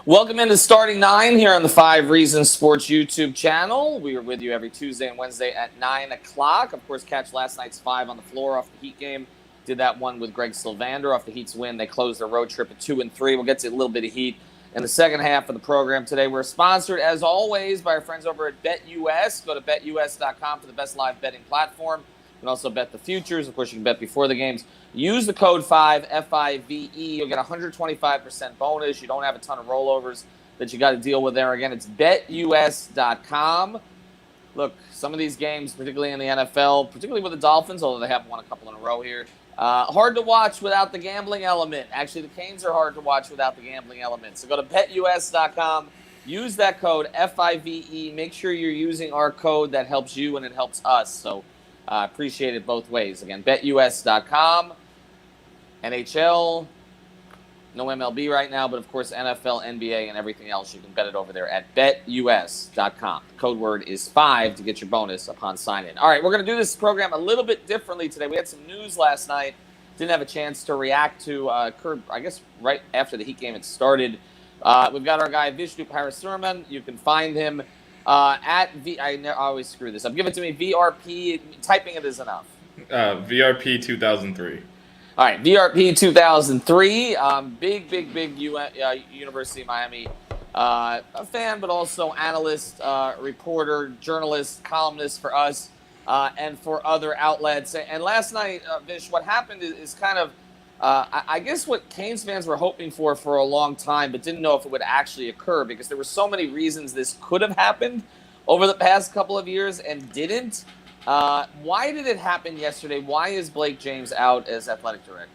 Welcome into Starting Nine here on the 5 Reasons Sports YouTube channel. We are with you every Tuesday and Wednesday at 9 o'clock. Of course, catch last night's 5 on the floor off the Heat game. Did that one with Greg Sylvander off the Heat's win. They closed their road trip at 2-3. We'll get to a little bit of Heat in the second half of the program today. We're sponsored, as always, by our friends over at BetUS. Go to BetUS.com for the best live betting platform. You can also bet the futures. Of course, you can bet before the games. Use the code 5, F-I-V-E. You'll get 125% bonus. You don't have a ton of rollovers that you got to deal with there. Again, it's BetUS.com. Look, some of these games, particularly in the NFL, particularly with the Dolphins, although they have won a couple in a row here, hard to watch without the gambling element. Actually, the Canes are hard to watch without the gambling element. So go to BetUS.com. Use that code, F-I-V-E. Make sure you're using our code. That helps you and it helps us. So appreciate it both ways. Again, BetUS.com. NHL, no MLB right now, but of course NFL, NBA, and everything else. You can bet it over there at BetUS.com. The code word is 5 to get your bonus upon sign-in. All right, we're going to do this program a little bit differently today. We had some news last night. Didn't have a chance to react to, occurred, I guess, right after the Heat game had started. We've got our guy Vishnu Parasurman. You can find him at I always screw this up. Give it to me. VRP. Typing it is enough. VRP 2003. All right, VRP 2003. Big University of Miami a fan, but also analyst, reporter, journalist, columnist for us and for other outlets. And last night, Vish, what happened is kind of, I guess, what Canes fans were hoping for a long time, but didn't know if it would actually occur because there were so many reasons this could have happened over the past couple of years and didn't. Why did it happen yesterday? Why is Blake James out as athletic director?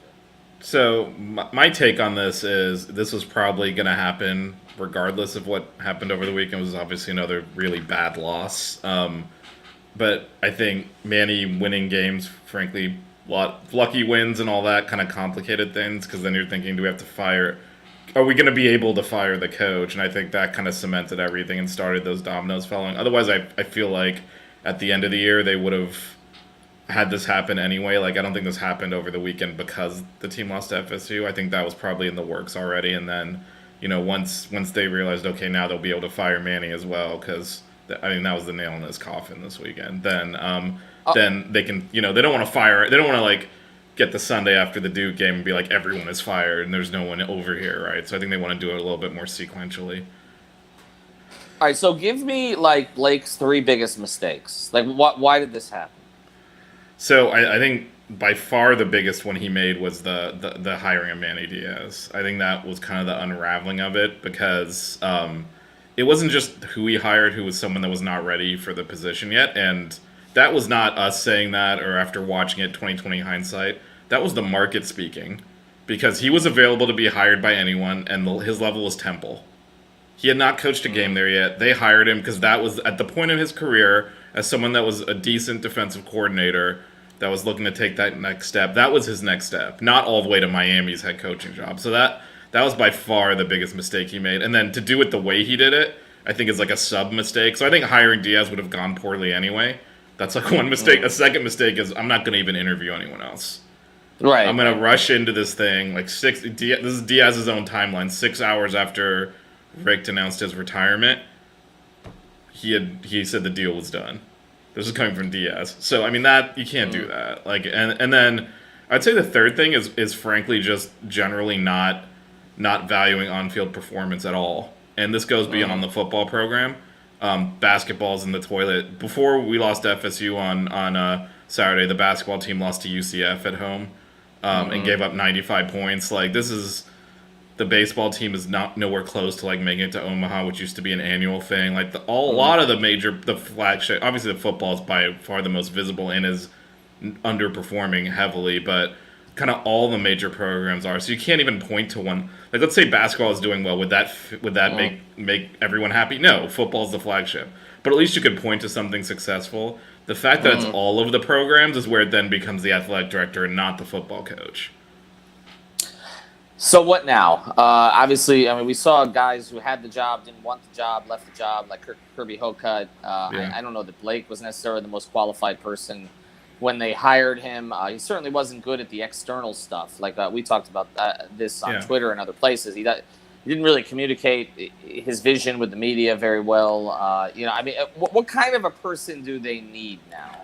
So my take on this is this was probably going to happen regardless of what happened over the weekend. It was obviously another really bad loss. But I think Manny winning games, frankly, lucky wins and all that kind of complicated things because then you're thinking, do we have to fire? Are we going to be able to fire the coach? And I think that kind of cemented everything and started those dominoes falling. Otherwise, I feel like at the end of the year, they would have had this happen anyway. Like, I don't think this happened over the weekend because the team lost to FSU. I think that was probably in the works already. And then, once they realized, okay, now they'll be able to fire Manny as well, because, that was the nail in his coffin this weekend. Then they can, they don't want to fire, they don't want to, get the Sunday after the Duke game and be like, everyone is fired and there's no one over here, right? So I think they want to do it a little bit more sequentially. All right, so give me, Blake's 3 biggest mistakes. Why did this happen? So I think by far the biggest one he made was the hiring of Manny Diaz. I think that was kind of the unraveling of it because it wasn't just who he hired, who was someone that was not ready for the position yet. And that was not us saying that or after watching it 2020 hindsight. That was the market speaking because he was available to be hired by anyone and his level was Temple. He had not coached a game there yet. They hired him because that was at the point of his career as someone that was a decent defensive coordinator that was looking to take that next step. That was his next step, not all the way to Miami's head coaching job. So that was by far the biggest mistake he made. And then to do it the way he did it, I think is like a sub mistake. So I think hiring Diaz would have gone poorly anyway. That's like one mistake. A second mistake is I'm not going to even interview anyone else. Right. I'm going to rush into this thing this is Diaz's own timeline. 6 hours after Rick announced his retirement, he said the deal was done. This is coming from Diaz. So, that you can't do that. And then I'd say the third thing is frankly just generally not valuing on-field performance at all. And this goes beyond the football program. Basketball's in the toilet. Before we lost to FSU on Saturday, the basketball team lost to UCF at home and gave up 95 points. The baseball team is not nowhere close to making it to Omaha, which used to be an annual thing. A lot of the flagship, obviously the football is by far the most visible and is underperforming heavily, but kind of all the major programs are. So you can't even point to one. Let's say basketball is doing well. Would that make everyone happy? No, football is the flagship. But at least you could point to something successful. The fact that it's all of the programs is where it then becomes the athletic director and not the football coach. So what now? Obviously, we saw guys who had the job, didn't want the job, left the job, like Kirby Hocutt. I don't know that Blake was necessarily the most qualified person when they hired him. He certainly wasn't good at the external stuff. We talked about this on Twitter and other places. he didn't really communicate his vision with the media very well. I mean, what kind of a person do they need now?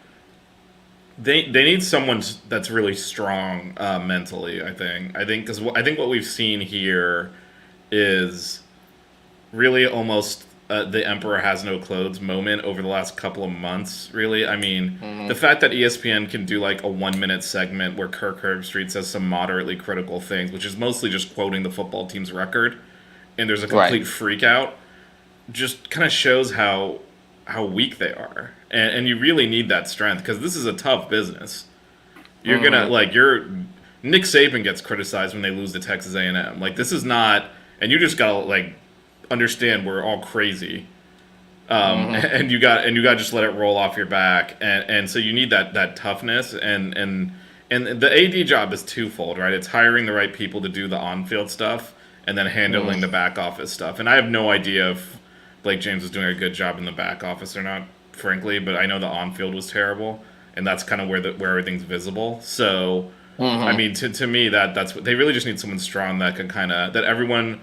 They need someone that's really strong mentally. I think because I think what we've seen here is really almost the emperor has no clothes moment over the last couple of months. Really, I mean, the fact that ESPN can do like a 1 minute segment where Kirk Herbstreit says some moderately critical things, which is mostly just quoting the football team's record, and there's a complete freak out, just kind of shows how weak they are, and you really need that strength because this is a tough business. You're gonna Nick Saban gets criticized when they lose to Texas A&M. Like this is not, and you just gotta like understand we're all crazy, and you got to just let it roll off your back, and so you need that toughness, and the AD job is twofold, right? It's hiring the right people to do the on-field stuff, and then handling the back office stuff. And I have no idea if Blake James was doing a good job in the back office or not, frankly, but I know the on-field was terrible, and that's kind of where everything's visible. So, I mean, to me, that's what they really just need, someone strong that can that everyone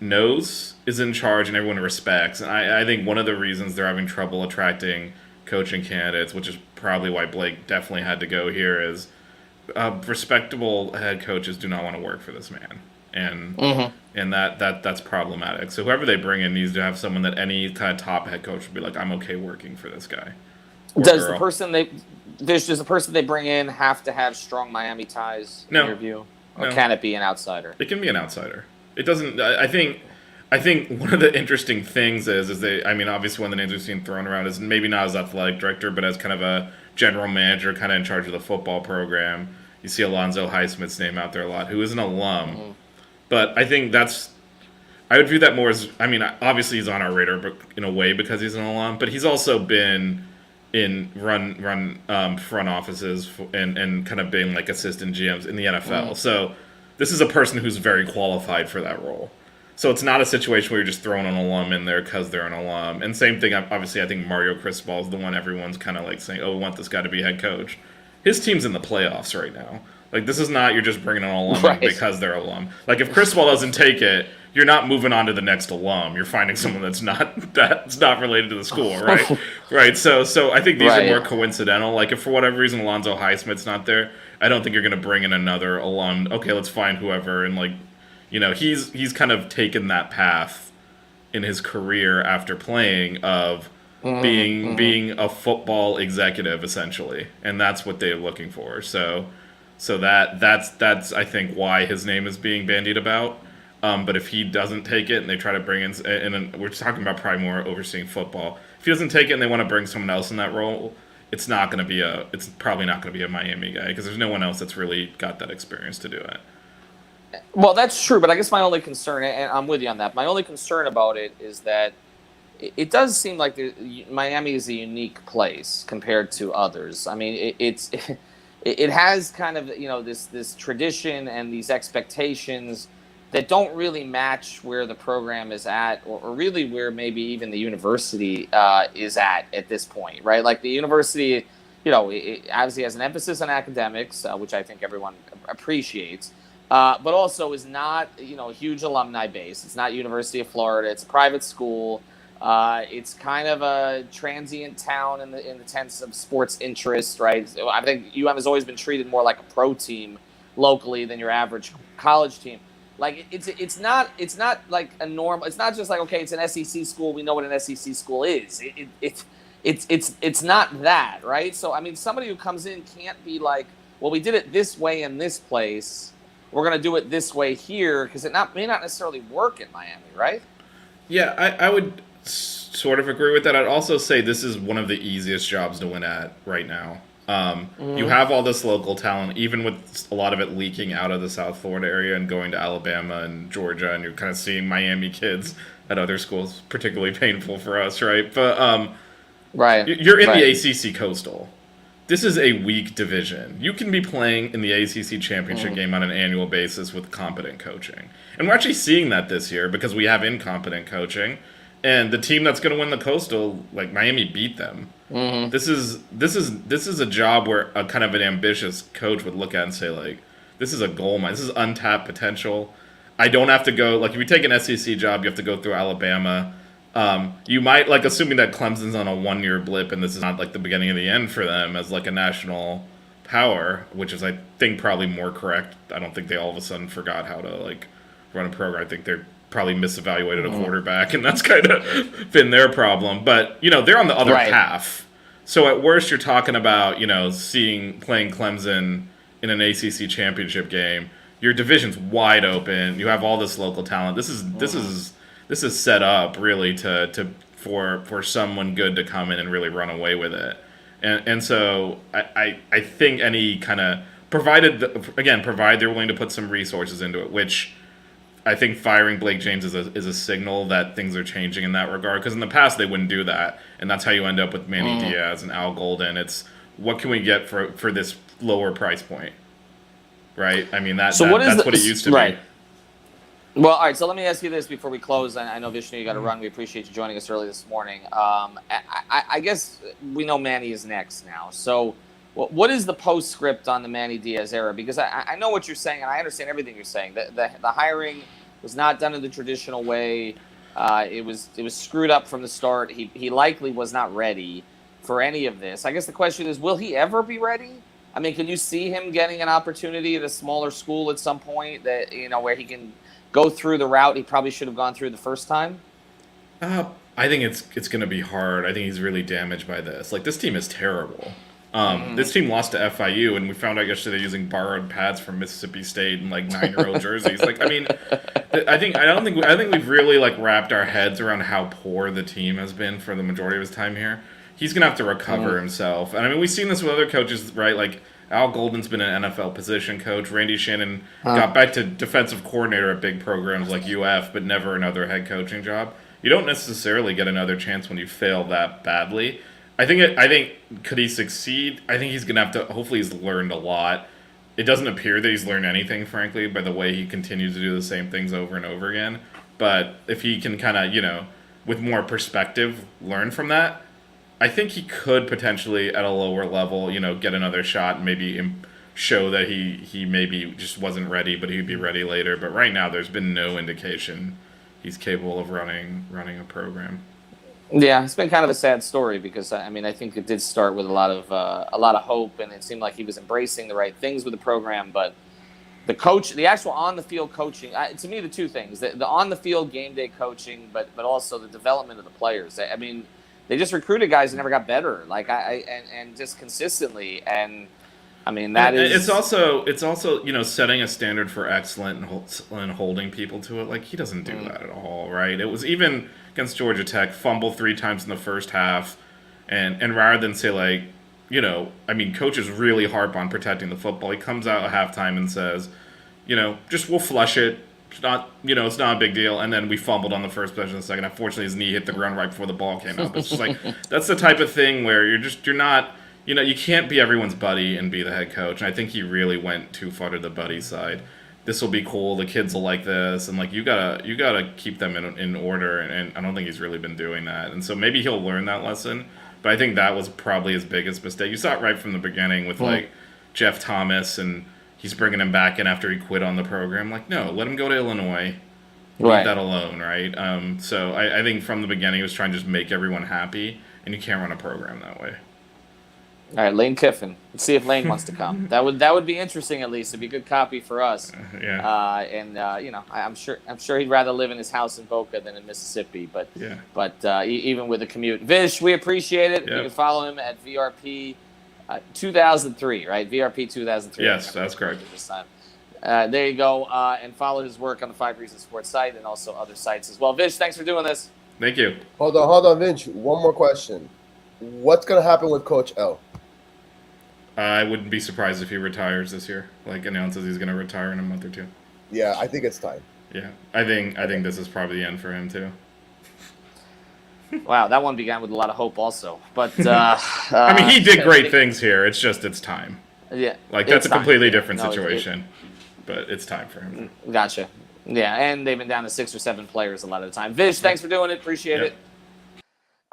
knows is in charge and everyone respects. And I think one of the reasons they're having trouble attracting coaching candidates, which is probably why Blake definitely had to go here, is respectable head coaches do not want to work for this man. And that's problematic. So whoever they bring in needs to have someone that any kind of top head coach would be like, I'm okay working for this guy. Does the person they bring in have to have strong Miami ties in your view? Or can it be an outsider? It can be an outsider. It doesn't. I think one of the interesting things is they. I mean, obviously, one of the names we've seen thrown around is maybe not as athletic director, but as kind of a general manager, kind of in charge of the football program. You see Alonzo Highsmith's name out there a lot, who is an alum. But I think I would view that more as, I mean, obviously he's on our radar, but in a way because he's an alum. But he's also been in run front offices and kind of been like assistant GMs in the NFL. So this is a person who's very qualified for that role. So it's not a situation where you're just throwing an alum in there because they're an alum. And same thing, obviously, I think Mario Cristobal is the one everyone's kind of like saying, oh, we want this guy to be head coach. His team's in the playoffs right now. Like, this is not you're just bringing an alum in because they're alum. Like, if Cristobal doesn't take it, you're not moving on to the next alum. You're finding someone that's not related to the school, right? Right. So I think these are more coincidental. Like, if for whatever reason Alonzo Highsmith's not there, I don't think you're going to bring in another alum. Okay, let's find whoever. And, like, you know, he's kind of taken that path in his career after playing of being a football executive, essentially. And that's what they're looking for. So that's I think why his name is being bandied about. But if he doesn't take it and they try to bring in, and we're talking about probably more overseeing football. If he doesn't take it and they want to bring someone else in that role, it's probably not going to be a Miami guy because there's no one else that's really got that experience to do it. Well, that's true, but I guess my only concern, and I'm with you on that, my only concern about it is that it does seem like Miami is a unique place compared to others. I mean, it has kind of, you know, this tradition and these expectations that don't really match where the program is at, or really where maybe even the university is at this point, right? Like the university, you know, it obviously has an emphasis on academics, which I think everyone appreciates, but also is not, you know, a huge alumni base. It's not University of Florida. It's a private school. It's kind of a transient town in the sense of sports interest, right? So I think UM has always been treated more like a pro team locally than your average college team. Like it's not like a normal. It's not just like, okay, it's an SEC school. We know what an SEC school is. It's not that, right? So I mean, somebody who comes in can't be like, well, we did it this way in this place. We're gonna do it this way here because it may not necessarily work in Miami, right? Yeah, I would sort of agree with that. I'd also say this is one of the easiest jobs to win at right now. You have all this local talent, even with a lot of it leaking out of the South Florida area and going to Alabama and Georgia, and you're kind of seeing Miami kids at other schools, particularly painful for us, right? But you're in the ACC Coastal. This is a weak division. You can be playing in the ACC championship game on an annual basis with competent coaching. And we're actually seeing that this year because we have incompetent coaching. And the team that's going to win the Coastal, like Miami, beat them. This is a job where a kind of an ambitious coach would look at and say, like, this is a gold mine. This is untapped potential. I don't have to go, like, if you take an SEC job, you have to go through Alabama. You might, like, assuming that Clemson's on a 1-year blip and this is not, like, the beginning of the end for them as, like, a national power, which is, I think, probably more correct. I don't think they all of a sudden forgot how to, like, run a program. I think they're probably misevaluated a quarterback, and that's kind of been their problem. But, they're on the other half. So at worst, you're talking about, playing Clemson in an ACC championship game. Your division's wide open. You have all this local talent. This is set up really for someone good to come in and really run away with it. And so I think any kind of provide they're willing to put some resources into it, which I think firing Blake James is a signal that things are changing in that regard. Because in the past they wouldn't do that, and that's how you end up with Manny Diaz and Al Golden. It's what can we get for this lower price point, right? I mean that's what it used to be. Well, all right. So let me ask you this before we close. I know Vishnu, you got to run. We appreciate you joining us early this morning. I guess we know Manny is next now. So what is the postscript on the Manny Diaz era? Because I know what you're saying, and I understand everything you're saying. The hiring was not done in the traditional way. It was screwed up from the start. He likely was not ready for any of this. I guess the question is, will he ever be ready? I mean, can you see him getting an opportunity at a smaller school at some point that where he can go through the route he probably should have gone through the first time? I think it's going to be hard. I think he's really damaged by this. Like, this team is terrible. This team lost to FIU, and we found out yesterday they're using borrowed pads from Mississippi State and like 9-year-old jerseys. Like, I mean, I think we've really like wrapped our heads around how poor the team has been for the majority of his time here. He's gonna have to recover himself, and I mean we've seen this with other coaches, right? Like Al Golden's been an NFL position coach. Randy Shannon got back to defensive coordinator at big programs like UF, but never another head coaching job. You don't necessarily get another chance when you fail that badly. I think could he succeed? I think he's gonna have to. Hopefully, he's learned a lot. It doesn't appear that he's learned anything, frankly, by the way he continues to do the same things over and over again. But if he can kind of, with more perspective, learn from that, I think he could potentially, at a lower level, get another shot and maybe show that he maybe just wasn't ready, but he'd be ready later. But right now, there's been no indication he's capable of running a program. Yeah, it's been kind of a sad story because I think it did start with a lot of hope, and it seemed like he was embracing the right things with the program. But the actual on the field coaching, to me, the two things: the on the field game day coaching, but also the development of the players. I mean, they just recruited guys that never got better, and just consistently. And I mean it's also setting a standard for excellence and holding people to it. Like, he doesn't do that at all, right? It was even against Georgia Tech, fumble 3 times in the first half, and rather than say coaches really harp on protecting the football. He comes out at halftime and says, just we'll flush it. It's not, it's not a big deal. And then we fumbled on the first possession of the second. Unfortunately, his knee hit the ground right before the ball came out. It's just like, that's the type of thing where you're not, you can't be everyone's buddy and be the head coach. And I think he really went too far to the buddy side. This will be cool. The kids will like this, and like you gotta keep them in order. And I don't think he's really been doing that. And so maybe he'll learn that lesson. But I think that was probably his biggest mistake. You saw it right from the beginning with like Jeff Thomas, and he's bringing him back in after he quit on the program. Like, no, let him go to Illinois. Leave that alone, right? So I think from the beginning he was trying to just make everyone happy, and you can't run a program that way. All right, Lane Kiffin. Let's see if Lane wants to come. That would be interesting. At least it'd be a good copy for us. I'm sure he'd rather live in his house in Boca than in Mississippi. But even with the commute, Vish, we appreciate it. Yep. You can follow him at VRP 2003, right? VRP 2003. Yes, that's correct. This time. There you go, and follow his work on the 5 Reasons Sports site and also other sites as well. Vish, thanks for doing this. Thank you. Hold on, Vince. One more question. What's going to happen with Coach L? I wouldn't be surprised if he retires this year. Like, announces he's going to retire in a month or two. Yeah, I think it's time. Yeah, I think this is probably the end for him too. Wow, that one began with a lot of hope also. But I mean, he did great things here. It's just it's time. Yeah, like that's a completely different situation. But it's time for him. Gotcha. Yeah, and they've been down to 6 or 7 players a lot of the time. Vish, thanks for doing it. Appreciate it.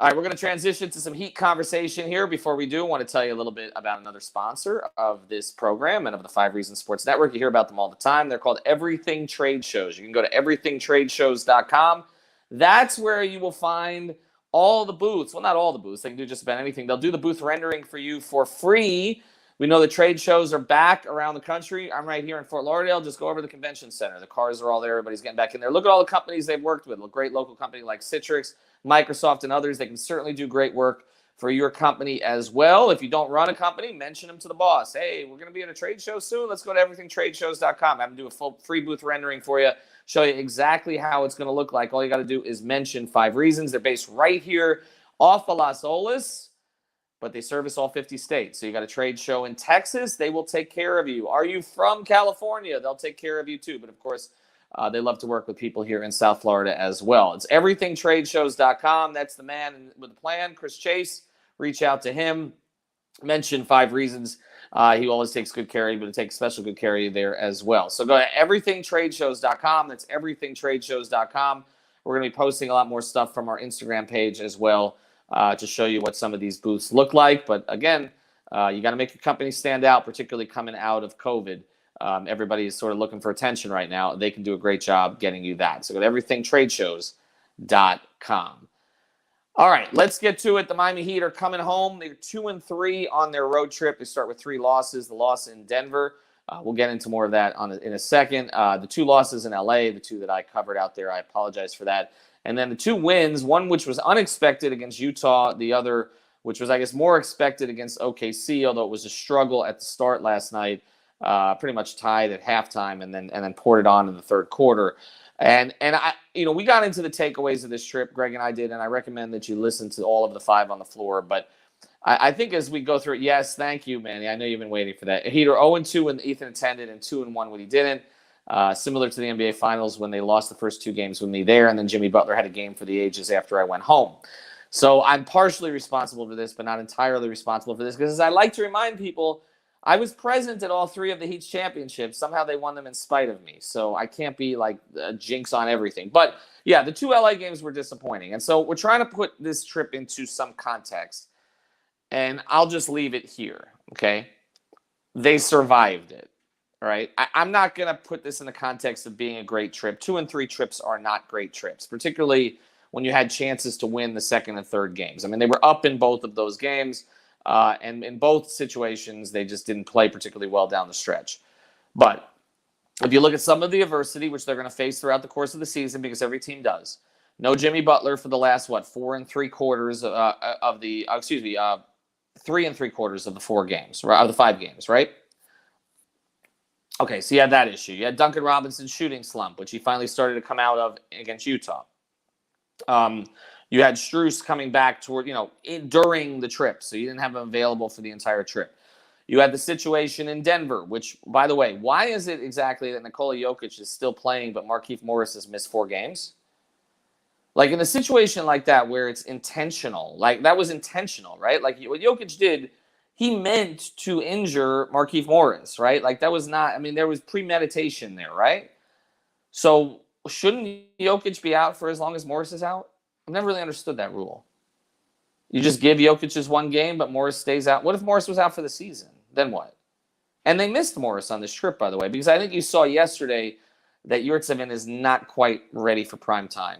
All right, we're going to transition to some Heat conversation here. Before we do, I want to tell you a little bit about another sponsor of this program and of the 5 Reasons Sports Network. You hear about them all the time. They're called Everything Trade Shows. You can go to everythingtradeshows.com. That's where you will find all the booths. Well, not all the booths. They can do just about anything. They'll do the booth rendering for you for free. We know the trade shows are back around the country. I'm right here in Fort Lauderdale. Just go over to the convention center. The cars are all there. Everybody's getting back in there. Look at all the companies they've worked with. A great local company like Citrix, Microsoft, and others. They can certainly do great work for your company as well. If you don't run a company, mention them to the boss. Hey, we're going to be at a trade show soon. Let's go to everythingtradeshows.com. Have them do a full free booth rendering for you, show you exactly how it's going to look like. All you got to do is mention 5 Reasons. They're based right here off of Las Olas, but they service all 50 states. So you got a trade show in Texas, they will take care of you. Are you from California? They'll take care of you too. But of course, they love to work with people here in South Florida as well. It's everythingtradeshows.com. That's the man with the plan, Chris Chase. Reach out to him. Mention 5 Reasons. He always takes good care of you, but takes special good care of you there as well. So go to everythingtradeshows.com. That's everythingtradeshows.com. We're going to be posting a lot more stuff from our Instagram page as well, to show you what some of these booths look like. But again, you got to make your company stand out, particularly coming out of COVID. Everybody is sort of looking for attention right now. They can do a great job getting you that. So go to everythingtradeshows.com. All right, let's get to it. The Miami Heat are coming home. They're 2-3 on their road trip. They start with 3 losses. The loss in Denver. We'll get into more of that in a second. The 2 losses in LA, the 2 that I covered out there, I apologize for that. And then the 2 wins, one which was unexpected against Utah, the other which was, I guess, more expected against OKC, although it was a struggle at the start last night, pretty much tied at halftime and then poured it on in the third quarter. And I, we got into the takeaways of this trip, Greg and I did, and I recommend that you listen to all of the 5 on the floor. But I think as we go through it, yes, thank you, Manny. I know you've been waiting for that. Heat are 0-2 when Ethan attended and 2-1 when he didn't. Similar to the NBA Finals when they lost the first 2 games with me there, and then Jimmy Butler had a game for the ages after I went home. So I'm partially responsible for this, but not entirely responsible for this, because as I like to remind people, I was present at all 3 of the Heat's championships. Somehow they won them in spite of me, so I can't be like a jinx on everything. But yeah, the 2 LA games were disappointing, and so we're trying to put this trip into some context, and I'll just leave it here, okay? They survived it. All right, I'm not going to put this in the context of being a great trip. 2 and 3 trips are not great trips, particularly when you had chances to win the second and third games. I mean, they were up in both of those games, and in both situations, they just didn't play particularly well down the stretch. But if you look at some of the adversity, which they're going to face throughout the course of the season, because every team does, no Jimmy Butler for the last, 4 3/4 of the, 3 3/4 of the 4 games, of the 5 games, right? Okay, so you had that issue. You had Duncan Robinson's shooting slump, which he finally started to come out of against Utah. You had Strus coming back toward, during the trip, so you didn't have him available for the entire trip. You had the situation in Denver, which, by the way, why is it exactly that Nikola Jokic is still playing, but Markieff Morris has missed 4 games? Like, in a situation like that where it's intentional, like, that was intentional, right? Like, what Jokic did, he meant to injure Markieff Morris, right? Like, that was not, there was premeditation there, right? So shouldn't Jokic be out for as long as Morris is out? I've never really understood that rule. You just give Jokic just 1 game, but Morris stays out. What if Morris was out for the season? Then what? And they missed Morris on this trip, by the way, because I think you saw yesterday that Yurtseven is not quite ready for prime time.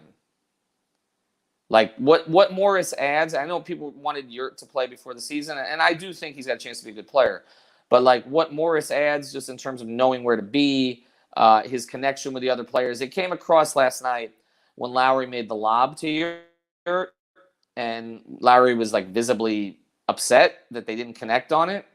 Like, what Morris adds, I know people wanted Yurt to play before the season, and I do think he's got a chance to be a good player. But, like, what Morris adds just in terms of knowing where to be, his connection with the other players, it came across last night when Lowry made the lob to Yurt, and Lowry was, like, visibly upset that they didn't connect on it.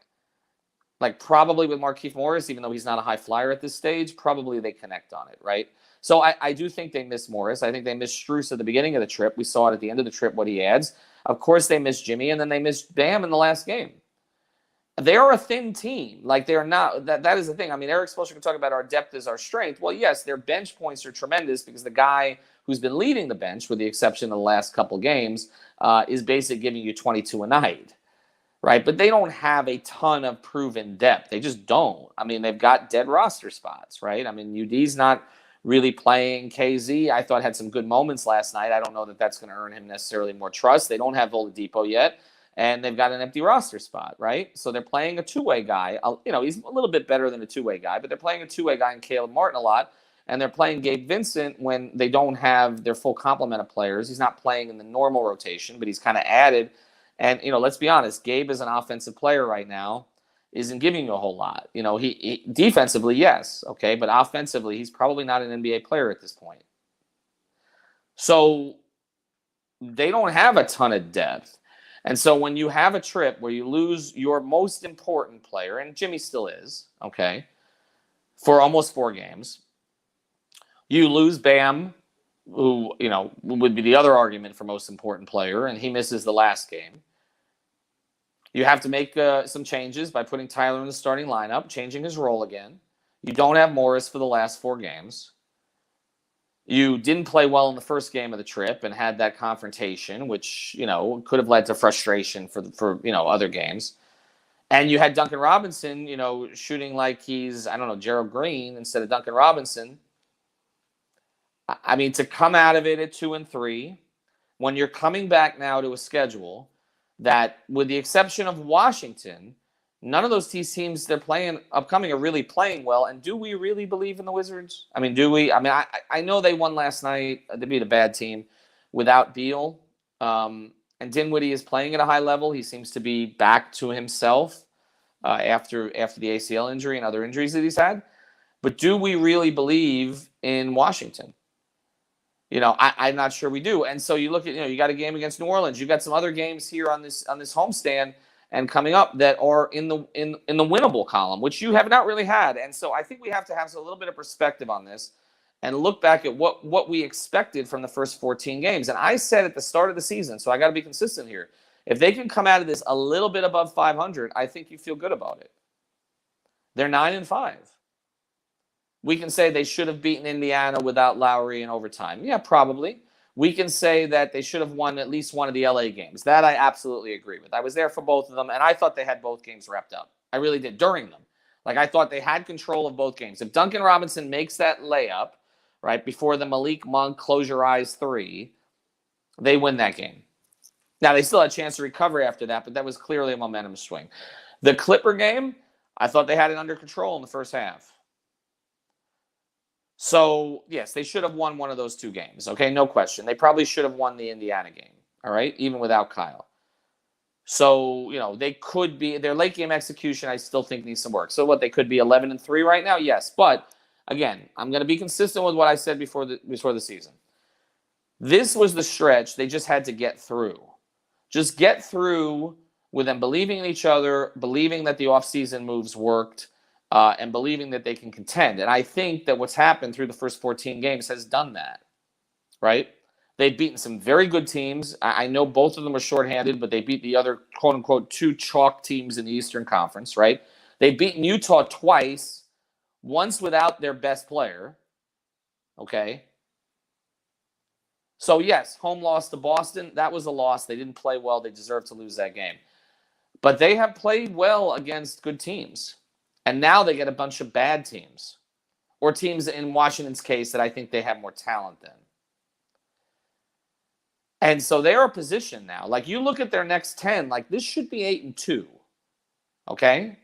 Like, probably with Markieff Morris, even though he's not a high flyer at this stage, probably they connect on it, right? So I do think they miss Morris. I think they miss Strus at the beginning of the trip. We saw it at the end of the trip, what he adds. Of course, they miss Jimmy, and then they miss Bam in the last game. They are a thin team. Like, they are not. That is the thing. Eric Spoelstra can talk about our depth is our strength. Well, yes, their bench points are tremendous because the guy who's been leading the bench, with the exception of the last couple games, is basically giving you 22 a night. Right? But they don't have a ton of proven depth. They just don't. They've got dead roster spots, right? UD's not really playing. KZ, I thought, had some good moments last night. I don't know that that's going to earn him necessarily more trust. They don't have Oladipo yet, and they've got an empty roster spot, right? So they're playing a two-way guy. He's a little bit better than a two-way guy, but they're playing a two-way guy in Caleb Martin a lot, and they're playing Gabe Vincent when they don't have their full complement of players. He's not playing in the normal rotation, but he's kind of added. And, let's be honest, Gabe is an offensive player right now, isn't giving you a whole lot. He defensively, yes, okay, but offensively, he's probably not an NBA player at this point. So they don't have a ton of depth. And so when you have a trip where you lose your most important player, and Jimmy still is, okay, for almost 4 games, you lose Bam, who, would be the other argument for most important player, and he misses the last game. You have to make some changes by putting Tyler in the starting lineup, changing his role again. You don't have Morris for the last 4 games. You didn't play well in the first game of the trip and had that confrontation, which, could have led to frustration for other games. And you had Duncan Robinson, shooting like he's, Gerald Green instead of Duncan Robinson. I mean, to come out of it at 2-3, when you're coming back now to a schedule that, with the exception of Washington, none of those teams they're playing upcoming are really playing well. And do we really believe in the Wizards? I mean, do we? I mean, I know they won last night. They beat a bad team without Beal. And Dinwiddie is playing at a high level. He seems to be back to himself after the ACL injury and other injuries that he's had. But do we really believe in Washington? I'm not sure we do. And so you look at, you got a game against New Orleans. You got some other games here on this homestand and coming up that are in the winnable column, which you have not really had. And so I think we have to have a little bit of perspective on this and look back at what we expected from the first 14 games. And I said at the start of the season, so I got to be consistent here, if they can come out of this a little bit above 500, I think you feel good about it. They're 9-5. We can say they should have beaten Indiana without Lowry in overtime. Yeah, probably. We can say that they should have won at least one of the LA games. That I absolutely agree with. I was there for both of them, and I thought they had both games wrapped up. I really did during them. I thought they had control of both games. If Duncan Robinson makes that layup, right, before the Malik Monk close your eyes 3, they win that game. Now, they still had a chance to recover after that, but that was clearly a momentum swing. The Clipper game, I thought they had it under control in the first half. So, yes, they should have won one of those 2 games, okay? No question. They probably should have won the Indiana game, all right, even without Kyle. So, they could be – their late game execution I still think needs some work. So, they could be 11-3 right now? Yes. But, again, I'm going to be consistent with what I said before the season. This was the stretch they just had to get through. Just get through with them believing in each other, believing that the offseason moves worked, and believing that they can contend. And I think that what's happened through the first 14 games has done that, right? They've beaten some very good teams. I know both of them are shorthanded, but they beat the other, quote-unquote, 2 chalk teams in the Eastern Conference, right? They've beaten Utah twice, once without their best player, okay? So, yes, home loss to Boston. That was a loss. They didn't play well. They deserved to lose that game. But they have played well against good teams. And now they get a bunch of bad teams, or teams in Washington's case that I think they have more talent than. And so they are positioned now. You look at their next 10, this should be 8-2. Okay?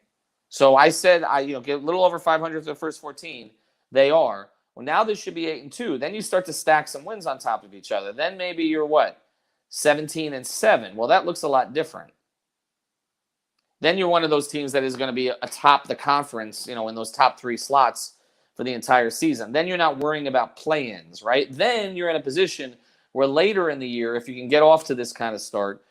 So I said, get a little over 500 for the first 14. They are. Well, now this should be 8-2. Then you start to stack some wins on top of each other. Then maybe you're 17-7. Well, that looks a lot different. Then you're one of those teams that is going to be atop the conference, in those top 3 slots for the entire season. Then you're not worrying about play-ins, right? Then you're in a position where later in the year, if you can get off to this kind of start,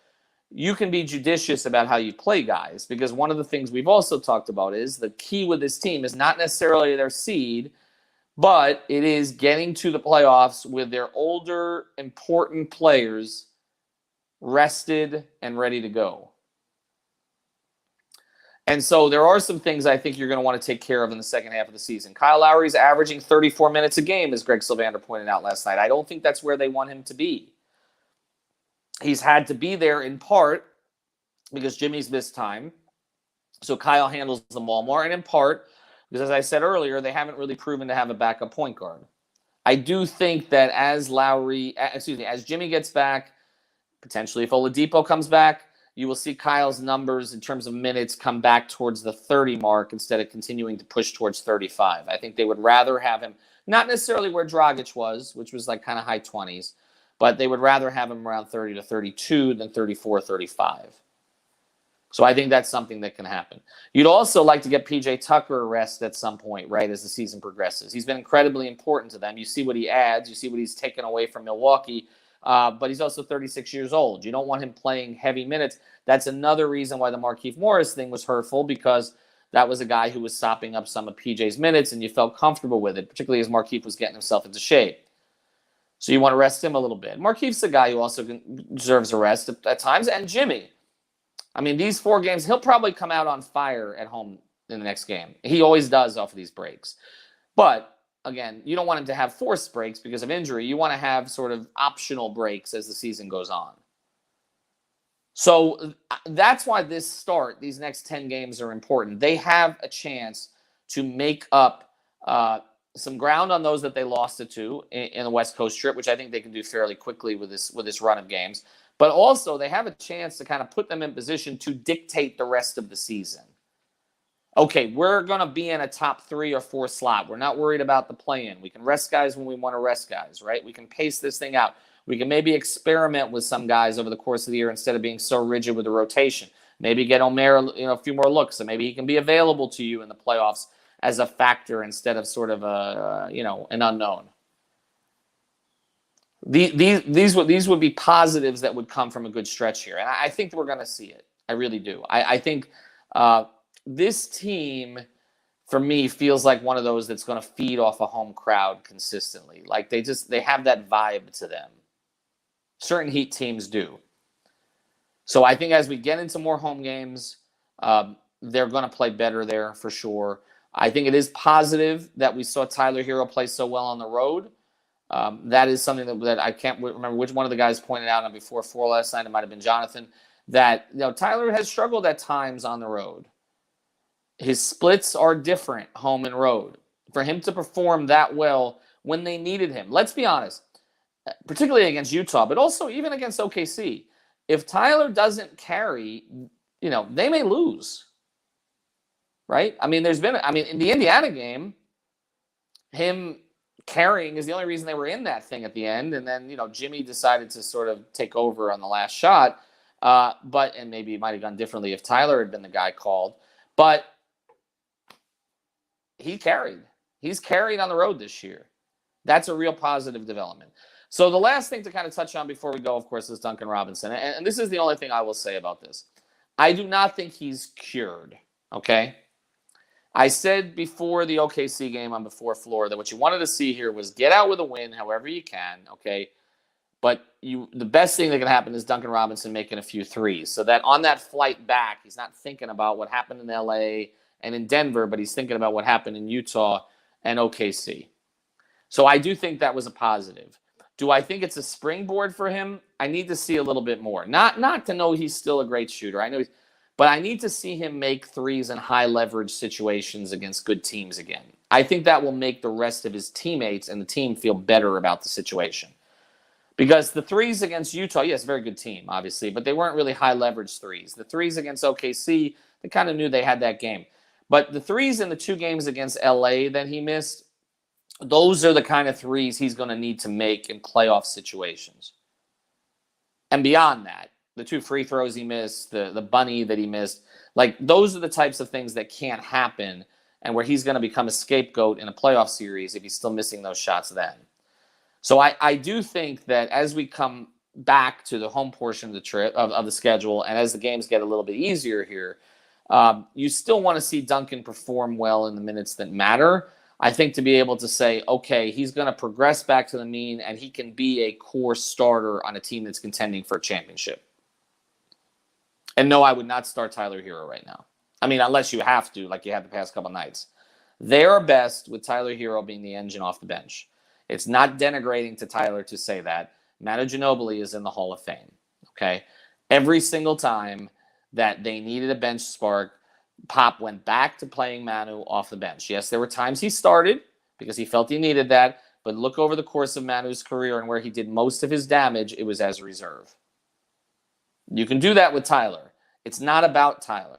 you can be judicious about how you play guys. Because one of the things we've also talked about is the key with this team is not necessarily their seed, but it is getting to the playoffs with their older, important players rested and ready to go. And so there are some things I think you're going to want to take care of in the second half of the season. Kyle Lowry's averaging 34 minutes a game, as Greg Sylvander pointed out last night. I don't think that's where they want him to be. He's had to be there in part because Jimmy's missed time. So Kyle handles the ball more, and in part because, as I said earlier, they haven't really proven to have a backup point guard. I do think that as Jimmy gets back, potentially if Oladipo comes back, you will see Kyle's numbers in terms of minutes come back towards the 30 mark instead of continuing to push towards 35. I think they would rather have him, not necessarily where Dragic was, which was like kind of high 20s, but they would rather have him around 30 to 32 than 34, 35. So I think that's something that can happen. You'd also like to get PJ Tucker a rest at some point, right, as the season progresses. He's been incredibly important to them. You see what he adds. You see what he's taken away from Milwaukee. But he's also 36 years old. You don't want him playing heavy minutes. That's another reason why the Markieff Morris thing was hurtful, because that was a guy who was sopping up some of PJ's minutes, and you felt comfortable with it, particularly as Markieff was getting himself into shape. So you want to rest him a little bit. Markieff's a guy who also deserves a rest at times, and Jimmy. I mean, these 4 games, he'll probably come out on fire at home in the next game. He always does off of these breaks. But, again, you don't want him to have forced breaks because of injury. You want to have sort of optional breaks as the season goes on. So that's why these next 10 games are important. They have a chance to make up some ground on those that they lost to in the West Coast trip, which I think they can do fairly quickly with this run of games. But also, they have a chance to kind of put them in position to dictate the rest of the season. Okay, we're going to be in a top 3 or 4 slot. We're not worried about the play-in. We can rest guys when we want to rest guys, right? We can pace this thing out. We can maybe experiment with some guys over the course of the year instead of being so rigid with the rotation. Maybe get Omer, a few more looks, so maybe he can be available to you in the playoffs as a factor instead of sort of an unknown. These would be positives that would come from a good stretch here, and I think we're going to see it. I really do. I think this team, for me, feels like one of those that's going to feed off a home crowd consistently. Like they have that vibe to them. Certain Heat teams do. So I think as we get into more home games, they're going to play better there for sure. I think it is positive that we saw Tyler Hero play so well on the road. That is something that I can't remember which one of the guys pointed out on Before 4 last night. It might have been Jonathan. That Tyler has struggled at times on the road. His splits are different, home and road. For him to perform that well when they needed him, let's be honest, particularly against Utah, but also even against OKC, if Tyler doesn't carry, they may lose. Right? I mean, in the Indiana game, him carrying is the only reason they were in that thing at the end. And then, Jimmy decided to sort of take over on the last shot. And maybe it might have gone differently if Tyler had been the guy called. But he carried. He's carried on the road this year. That's a real positive development. So the last thing to kind of touch on before we go, of course, is Duncan Robinson. And this is the only thing I will say about this. I do not think he's cured, okay? I said before the OKC game on Before Floor that what you wanted to see here was get out with a win however you can, okay? But the best thing that can happen is Duncan Robinson making a few threes so that on that flight back, he's not thinking about what happened in LA and in Denver, but he's thinking about what happened in Utah and OKC. So I do think that was a positive. Do I think it's a springboard for him? I need to see a little bit more. Not to know he's still a great shooter. I know but I need to see him make threes in high leverage situations against good teams again. I think that will make the rest of his teammates and the team feel better about the situation. Because the threes against Utah, yes, very good team, obviously, but they weren't really high leverage threes. The threes against OKC, they kind of knew they had that game. But the threes in the 2 games against LA that he missed, those are the kind of threes he's going to need to make in playoff situations. And beyond that, the 2 free throws he missed, the bunny that he missed, like those are the types of things that can't happen and where he's going to become a scapegoat in a playoff series if he's still missing those shots then. So I do think that as we come back to the home portion of the trip of the schedule and as the games get a little bit easier here, you still want to see Duncan perform well in the minutes that matter. I think to be able to say, okay, he's going to progress back to the mean and he can be a core starter on a team that's contending for a championship. And no, I would not start Tyler Hero right now. I mean, unless you have to, like you had the past couple nights. They are best with Tyler Hero being the engine off the bench. It's not denigrating to Tyler to say that. Manu Ginobili is in the Hall of Fame, okay? Every single time that they needed a bench spark, Pop went back to playing Manu off the bench. Yes, there were times he started because he felt he needed that, But look over the course of Manu's career and where he did most of his damage, it was as a reserve. You can do that with Tyler. It's not about Tyler.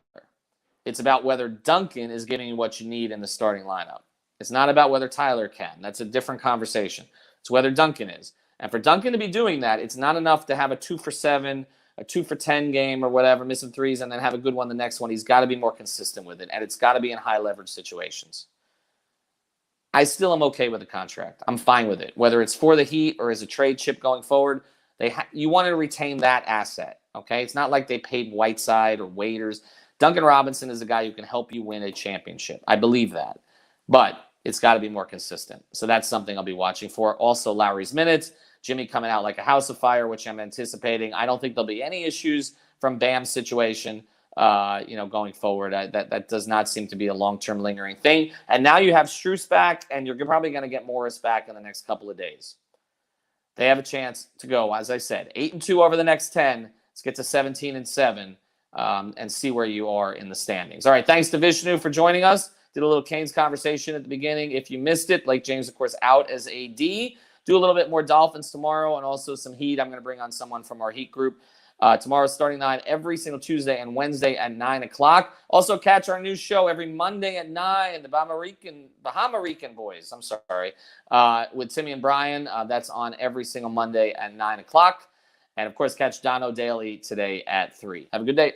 It's about whether Duncan is giving you what you need in the starting lineup. It's not about whether Tyler can. That's a different conversation. It's whether Duncan is. And for Duncan to be doing that, it's not enough to have a 2 for 7, a 2 for 10 game or whatever, missing threes, and then have a good one the next one. He's got to be more consistent with it, and it's got to be in high leverage situations. I still am okay with the contract. I'm fine with it. Whether it's for the Heat or as a trade chip going forward, you want to retain that asset, okay? It's not like they paid Whiteside or Waiters. Duncan Robinson is a guy who can help you win a championship. I believe that. But it's got to be more consistent. So that's something I'll be watching for. Also, Lowry's minutes. Jimmy coming out like a house of fire, which I'm anticipating. I don't think there'll be any issues from Bam's situation, going forward. That does not seem to be a long-term lingering thing. And now you have Strus back, and you're probably going to get Morris back in the next couple of days. They have a chance to go, as I said, 8-2 over the next 10. Let's get to 17-7. And see where you are in the standings. All right, thanks to Vishnu for joining us. Did a little Canes conversation at the beginning. If you missed it, Blake James, of course, out as AD. Do a little bit more Dolphins tomorrow and also some Heat. I'm going to bring on someone from our Heat group. Tomorrow's starting 9 every single Tuesday and Wednesday at 9 o'clock. Also catch our new show every Monday at 9, the Bahama-Rican Boys, with Timmy and Brian. That's on every single Monday at 9 o'clock. And, of course, catch Dono Daily today at 3. Have a good day.